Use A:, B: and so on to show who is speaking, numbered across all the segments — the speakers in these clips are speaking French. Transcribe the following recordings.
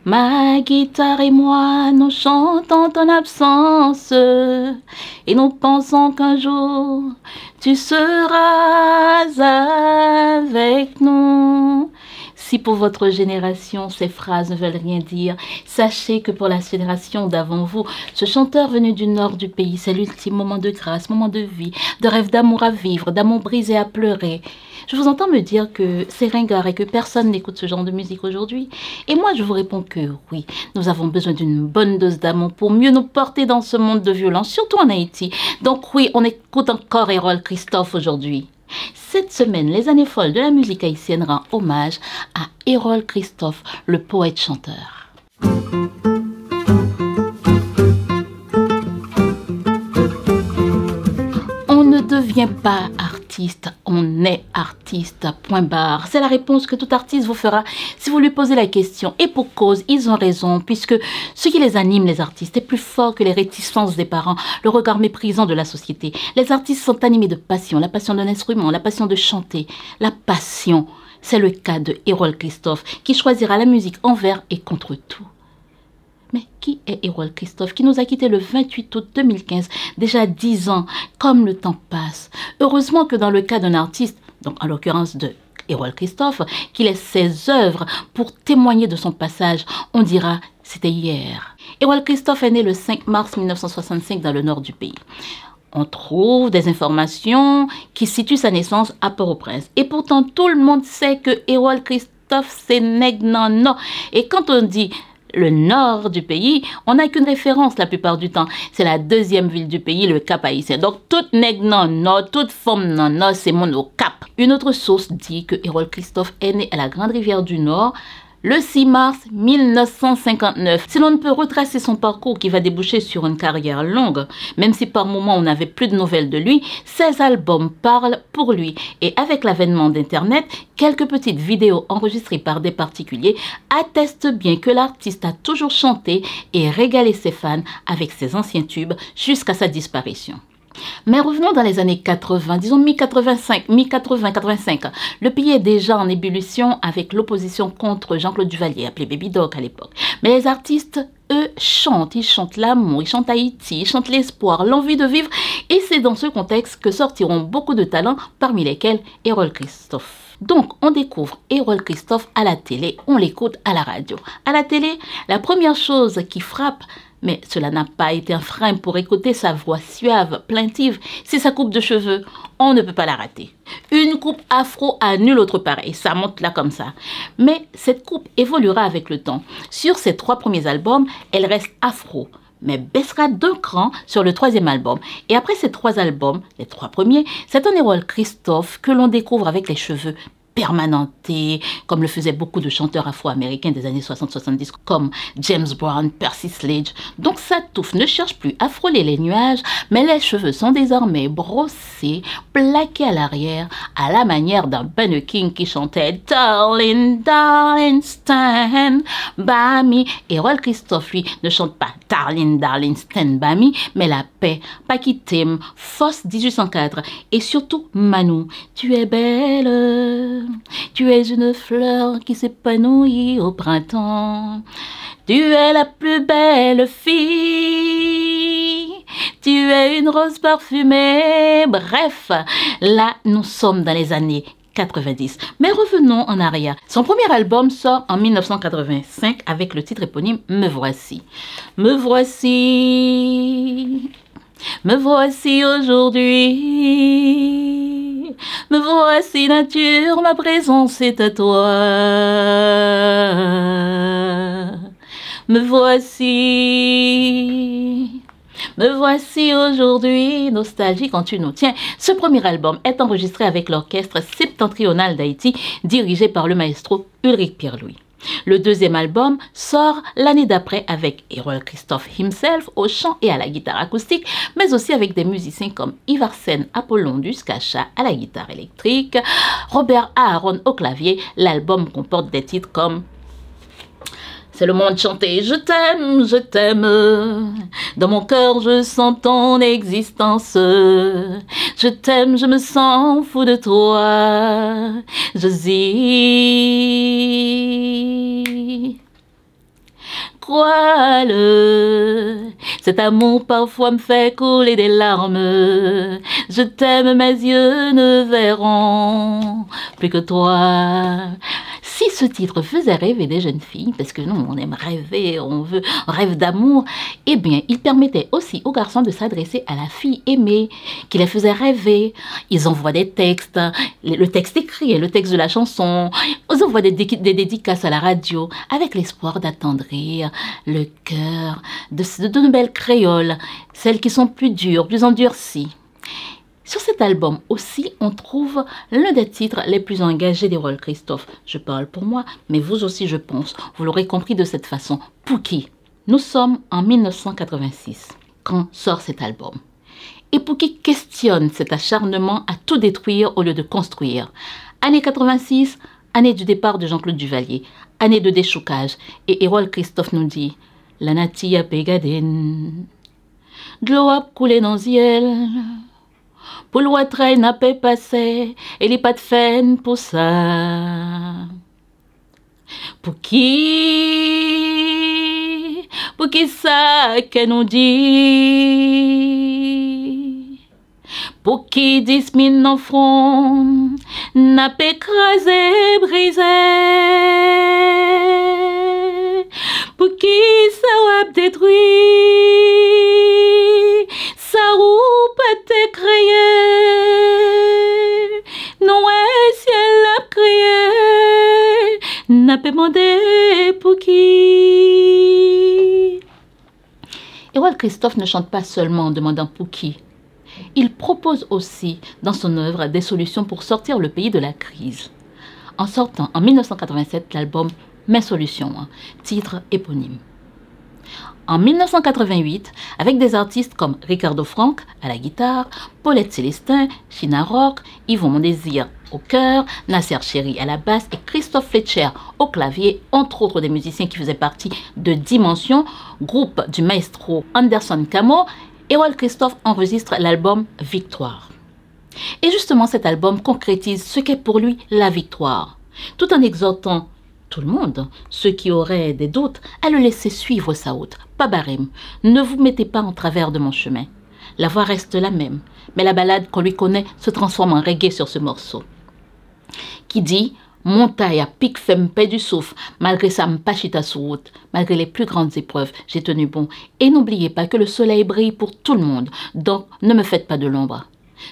A: Ma guitare et moi, nous chantons en absence et nous pensons qu'un jour tu seras avec nous. Si pour votre génération, ces phrases ne veulent rien dire, sachez que pour la génération d'avant vous, ce chanteur venu du nord du pays, c'est l'ultime moment de grâce, moment de vie, de rêve d'amour à vivre, d'amour brisé à pleurer. Je vous entends me dire que c'est ringard et que personne n'écoute ce genre de musique aujourd'hui. Et moi, je vous réponds que oui, nous avons besoin d'une bonne dose d'amour pour mieux nous porter dans ce monde de violence, surtout en Haïti. Donc oui, on écoute encore Errol Christophe aujourd'hui. Cette semaine, les années folles de la musique haïtienne rend hommage à Errol Christophe, le poète-chanteur. On ne devient pas artiste, on est artiste, point barre. C'est la réponse que tout artiste vous fera si vous lui posez la question. Et pour cause, ils ont raison, puisque ce qui les anime, les artistes, est plus fort que les réticences des parents, le regard méprisant de la société. Les artistes sont animés de passion, la passion d'un instrument, la passion de chanter, la passion. C'est le cas de Errol Christophe, qui choisira la musique envers et contre tout. Mais qui est Errol Christophe, qui nous a quittés le 28 août 2015, déjà 10 ans, comme le temps passe. Heureusement que dans le cas d'un artiste, donc en l'occurrence de Errol Christophe, qui laisse ses œuvres pour témoigner de son passage, on dira c'était hier. Errol Christophe est né le 5 mars 1965 dans le nord du pays. On trouve des informations qui situent sa naissance à Port-au-Prince. Et pourtant, tout le monde sait que Errol Christophe, c'est nègre non. Et quand on dit le nord du pays, on n'a qu'une référence la plupart du temps. C'est la deuxième ville du pays, le Cap Haïtien. Donc, toute nègre non, toute femme non, c'est mon au Cap. Une autre source dit que Errol Christophe est né à la Grande Rivière du Nord, le 6 mars 1959. Si l'on ne peut retracer son parcours qui va déboucher sur une carrière longue, même si par moments on n'avait plus de nouvelles de lui, ses albums parlent pour lui. Et avec l'avènement d'Internet, quelques petites vidéos enregistrées par des particuliers attestent bien que l'artiste a toujours chanté et régalé ses fans avec ses anciens tubes jusqu'à sa disparition. Mais revenons dans les années 80, disons mi-85, mi-80, 85. Le pays est déjà en ébullition avec l'opposition contre Jean-Claude Duvalier, appelé Baby Doc à l'époque. Mais les artistes, eux, chantent. Ils chantent l'amour, ils chantent Haïti, ils chantent l'espoir, l'envie de vivre. Et c'est dans ce contexte que sortiront beaucoup de talents, parmi lesquels Errol Christophe. Donc, on découvre Errol Christophe à la télé, on l'écoute à la radio. À la télé, la première chose qui frappe, mais cela n'a pas été un frein pour écouter sa voix suave, plaintive, c'est sa coupe de cheveux. On ne peut pas la rater. Une coupe afro à nul autre pareil, ça monte là comme ça. Mais cette coupe évoluera avec le temps. Sur ses 3 premiers albums, elle reste afro, mais baissera d'un cran sur le 3e album. Et après ces 3 albums, les 3 premiers, c'est un Errol Christophe que l'on découvre avec les cheveux permanenté, comme le faisaient beaucoup de chanteurs afro-américains des années 60-70, comme James Brown, Percy Sledge. Donc sa touffe ne cherche plus à frôler les nuages, mais les cheveux sont désormais brossés, plaqués à l'arrière, à la manière d'un Ben King qui chantait « Darling, darling, stand by me ». Errol Christophe, lui, ne chante pas « Darling, darling, stand by me », mais la paix, Paquitem, Fosse 1804 et surtout Manou. Tu es belle. Tu es une fleur qui s'épanouit au printemps. Tu es la plus belle fille. Tu es une rose parfumée. Bref, là, nous sommes dans les années 90. Mais revenons en arrière. Son premier album sort en 1985 avec le titre éponyme Me voici. Me voici. Me voici aujourd'hui, me voici nature, ma présence est à toi. Me voici aujourd'hui, nostalgie quand tu nous tiens. Ce premier album est enregistré avec l'orchestre septentrional d'Haïti, dirigé par le maestro Ulrich Pierre-Louis. Le deuxième album sort l'année d'après avec Errol Christophe himself au chant et à la guitare acoustique, mais aussi avec des musiciens comme Ivarsen Apollon Duskacha à la guitare électrique, Robert Aaron au clavier. L'album comporte des titres comme C'est le moment de chanter. Je t'aime, dans mon cœur je sens ton existence. Je t'aime, je me sens fou de toi. Je vis. Crois-le, cet amour parfois me fait couler des larmes. Je t'aime, mes yeux ne verront plus que toi. Si ce titre faisait rêver des jeunes filles, parce que nous, on aime rêver, on rêve d'amour, eh bien, il permettait aussi aux garçons de s'adresser à la fille aimée, qui les faisait rêver. Ils envoient des textes, le texte écrit et le texte de la chanson. Ils envoient des dédicaces à la radio, avec l'espoir d'attendrir le cœur de belles créoles, celles qui sont plus dures, plus endurcies. Sur cet album aussi, on trouve l'un des titres les plus engagés d'Errol Christophe. Je parle pour moi, mais vous aussi je pense. Vous l'aurez compris de cette façon. Pouki. Nous sommes en 1986 quand sort cet album. Et Pouki questionne cet acharnement à tout détruire au lieu de construire. Année 86, année du départ de Jean-Claude Duvalier, année de déchoucage. Et Errol Christophe nous dit « La nati a pégadine, de l'eau a coulé dans le ciel. » Pour le train n'a pas passé, et les pas de fin pour ça. Pour qui ça qu'elle nous dit? Pour qui 10 000 enfants n'a pas écrasé, brisé? Pour qui ça a détruit? Ça ou pas te créé? Non, ciel a crié, n'a pas demandé pour qui. Errol Christophe ne chante pas seulement en demandant pour qui. Il propose aussi dans son œuvre des solutions pour sortir le pays de la crise. En sortant en 1987 l'album Mes Solutions, titre éponyme. En 1988, avec des artistes comme Ricardo Franck à la guitare, Paulette Célestin, China Rock, Yvon Mondésir au chœur, Nasser Chéri à la basse et Christophe Fletcher au clavier, entre autres des musiciens qui faisaient partie de Dimension, groupe du maestro Anderson Camo, Errol Christophe enregistre l'album Victoire. Et justement cet album concrétise ce qu'est pour lui la victoire, tout en exhortant tout le monde, ceux qui auraient des doutes, à le laisser suivre sa route. Pas barème, ne vous mettez pas en travers de mon chemin. La voix reste la même, mais la ballade qu'on lui connaît se transforme en reggae sur ce morceau. Qui dit « Montagne à pic femme paix du souffle, malgré sa mpachita sous route, malgré les plus grandes épreuves, j'ai tenu bon. Et n'oubliez pas que le soleil brille pour tout le monde, donc ne me faites pas de l'ombre. »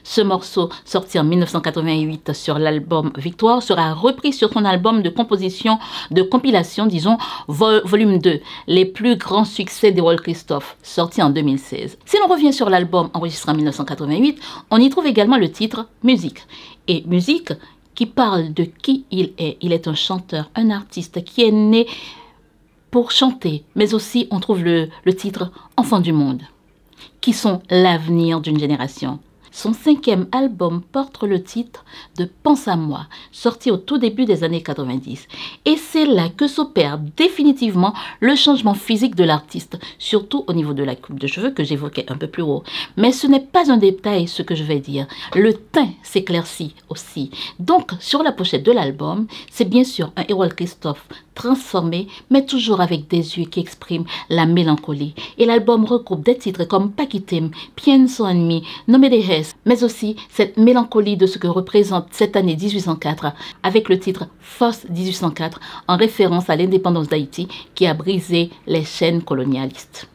A: Ce morceau, sorti en 1988 sur l'album Victoire, sera repris sur son album de compilation, disons, volume 2, les plus grands succès d'Errol Christophe, sorti en 2016. Si l'on revient sur l'album enregistré en 1988, on y trouve également le titre Musique. Et Musique qui parle de qui il est. Il est un chanteur, un artiste qui est né pour chanter, mais aussi on trouve le titre Enfants du monde, qui sont l'avenir d'une génération. Son 5e album porte le titre de Pense à moi, sorti au tout début des années 90. Et c'est là que s'opère définitivement le changement physique de l'artiste, surtout au niveau de la coupe de cheveux que j'évoquais un peu plus haut. Mais ce n'est pas un détail ce que je vais dire. Le teint s'éclaircit aussi. Donc sur la pochette de l'album, c'est bien sûr un Errol Christophe transformé, mais toujours avec des yeux qui expriment la mélancolie. Et l'album regroupe des titres comme Paquitem, Pienso en mi, Nommé des Hes, mais aussi cette mélancolie de ce que représente cette année 1804 avec le titre Force 1804 en référence à l'indépendance d'Haïti qui a brisé les chaînes colonialistes.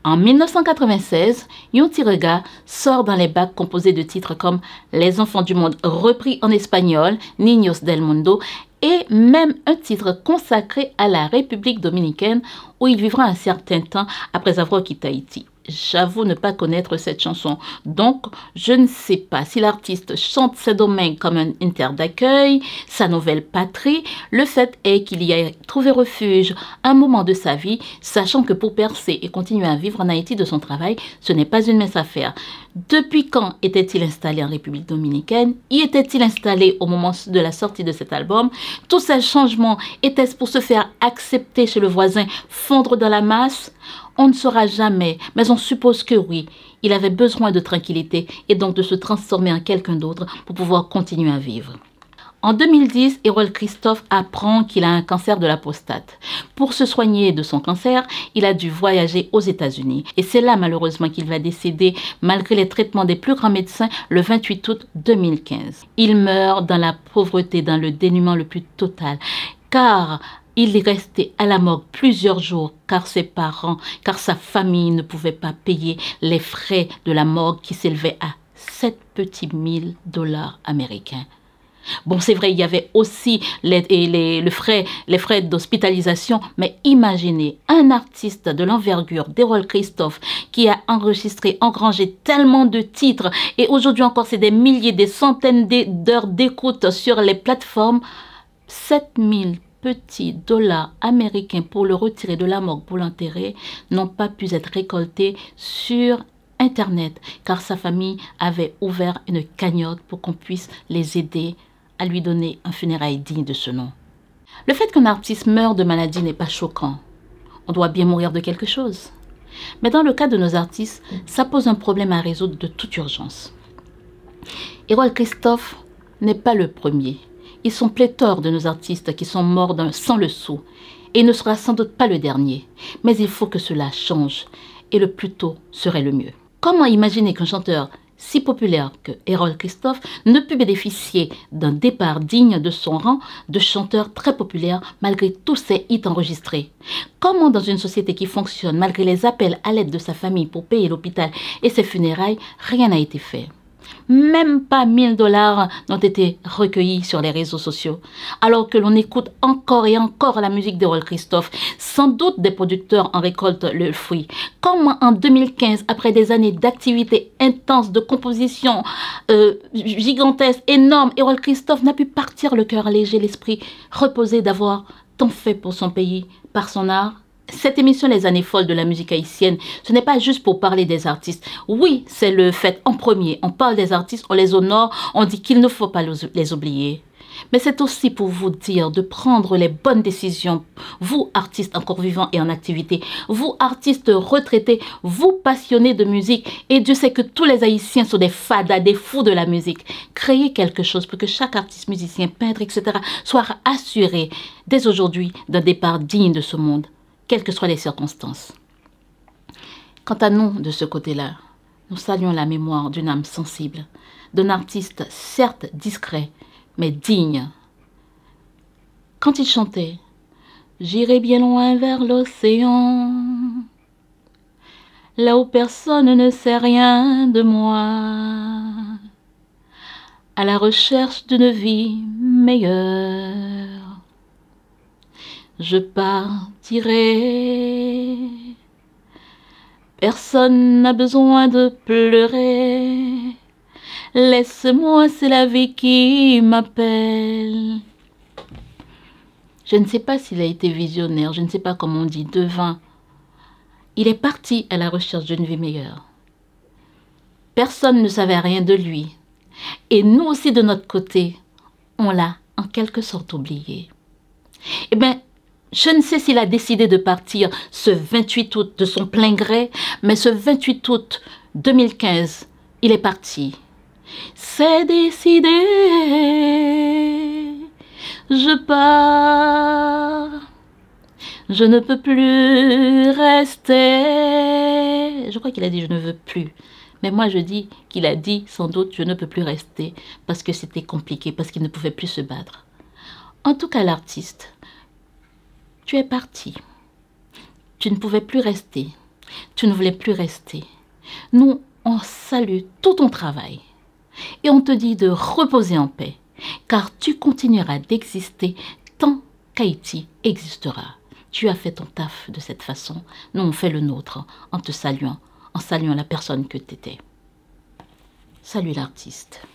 A: En 1996, Yonti Rega sort dans les bacs composés de titres comme Les enfants du monde repris en espagnol, Niños del Mundo, et même un titre consacré à la République dominicaine où il vivra un certain temps après avoir quitté Haïti. J'avoue ne pas connaître cette chanson, donc je ne sais pas si l'artiste chante ses domaines comme un inter d'accueil, sa nouvelle patrie. Le fait est qu'il y a trouvé refuge un moment de sa vie, sachant que pour percer et continuer à vivre en Haïti de son travail, ce n'est pas une mince affaire. Depuis quand était-il installé en République dominicaine? Y était-il installé au moment de la sortie de cet album? Tous ces changements étaient-ce pour se faire accepter chez le voisin, fondre dans la masse? On ne saura jamais, mais on suppose que oui. Il avait besoin de tranquillité et donc de se transformer en quelqu'un d'autre pour pouvoir continuer à vivre. En 2010, Errol Christophe apprend qu'il a un cancer de la prostate. Pour se soigner de son cancer, il a dû voyager aux États-Unis. Et c'est là malheureusement qu'il va décéder malgré les traitements des plus grands médecins le 28 août 2015. Il meurt dans la pauvreté, dans le dénuement le plus total, car il est resté à la morgue plusieurs jours car ses parents, car sa famille ne pouvait pas payer les frais de la morgue qui s'élevaient à 7 petits $1000 américains. Bon, c'est vrai, il y avait aussi les frais d'hospitalisation, mais imaginez un artiste de l'envergure d'Errol Christophe qui a enregistré, engrangé tellement de titres et aujourd'hui encore c'est des milliers, des centaines d'heures d'écoute sur les plateformes. 7000 petits dollars américains pour le retirer de la morgue, pour l'enterrer, n'ont pas pu être récoltés sur Internet car sa famille avait ouvert une cagnotte pour qu'on puisse les aider à lui donner un funérail digne de ce nom. Le fait qu'un artiste meure de maladie n'est pas choquant. On doit bien mourir de quelque chose. Mais dans le cas de nos artistes, ça pose un problème à résoudre de toute urgence. Errol Christophe n'est pas le premier. Ils sont pléthores de nos artistes qui sont morts sans le sou. Et il ne sera sans doute pas le dernier. Mais il faut que cela change. Et le plus tôt serait le mieux. Comment imaginer qu'un chanteur si populaire que Errol Christophe ne put bénéficier d'un départ digne de son rang de chanteur très populaire malgré tous ses hits enregistrés? Comment dans une société qui fonctionne malgré les appels à l'aide de sa famille pour payer l'hôpital et ses funérailles, rien n'a été fait? Même pas 1000 $ n'ont été recueillis sur les réseaux sociaux. Alors que l'on écoute encore et encore la musique d'Errol Christophe, sans doute des producteurs en récoltent le fruit. Comment en 2015, après des années d'activité intense, de composition gigantesque, énorme, Errol Christophe n'a pu partir le cœur léger, l'esprit reposé d'avoir tant fait pour son pays par son art? Cette émission Les années folles de la musique haïtienne, ce n'est pas juste pour parler des artistes. Oui, c'est le fait en premier. On parle des artistes, on les honore, on dit qu'il ne faut pas les oublier. Mais c'est aussi pour vous dire de prendre les bonnes décisions. Vous, artistes encore vivants et en activité, vous, artistes retraités, vous, passionnés de musique, et Dieu sait que tous les Haïtiens sont des fadas, des fous de la musique. Créez quelque chose pour que chaque artiste, musicien, peintre, etc. soit assuré dès aujourd'hui d'un départ digne de ce monde, quelles que soient les circonstances. Quant à nous, de ce côté-là, nous saluons la mémoire d'une âme sensible, d'un artiste certes discret, mais digne. Quand il chantait « J'irai bien loin vers l'océan, là où personne ne sait rien de moi, à la recherche d'une vie meilleure. Je partirai, personne n'a besoin de pleurer, laisse-moi, c'est la vie qui m'appelle. » Je ne sais pas s'il a été visionnaire, je ne sais pas comment on dit, devin. Il est parti à la recherche d'une vie meilleure. Personne ne savait rien de lui. Et nous aussi, de notre côté, on l'a en quelque sorte oublié. Eh bien, je ne sais s'il a décidé de partir ce 28 août de son plein gré, mais ce 28 août 2015, il est parti. C'est décidé, je pars, je ne peux plus rester. Je crois qu'il a dit je ne veux plus. Mais moi je dis qu'il a dit sans doute je ne peux plus rester parce que c'était compliqué, parce qu'il ne pouvait plus se battre. En tout cas l'artiste, tu es parti. Tu ne pouvais plus rester. Tu ne voulais plus rester. Nous, on salue tout ton travail. Et on te dit de reposer en paix. Car tu continueras d'exister tant qu'Haïti existera. Tu as fait ton taf de cette façon. Nous, on fait le nôtre en te saluant. En saluant la personne que tu étais. Salut l'artiste.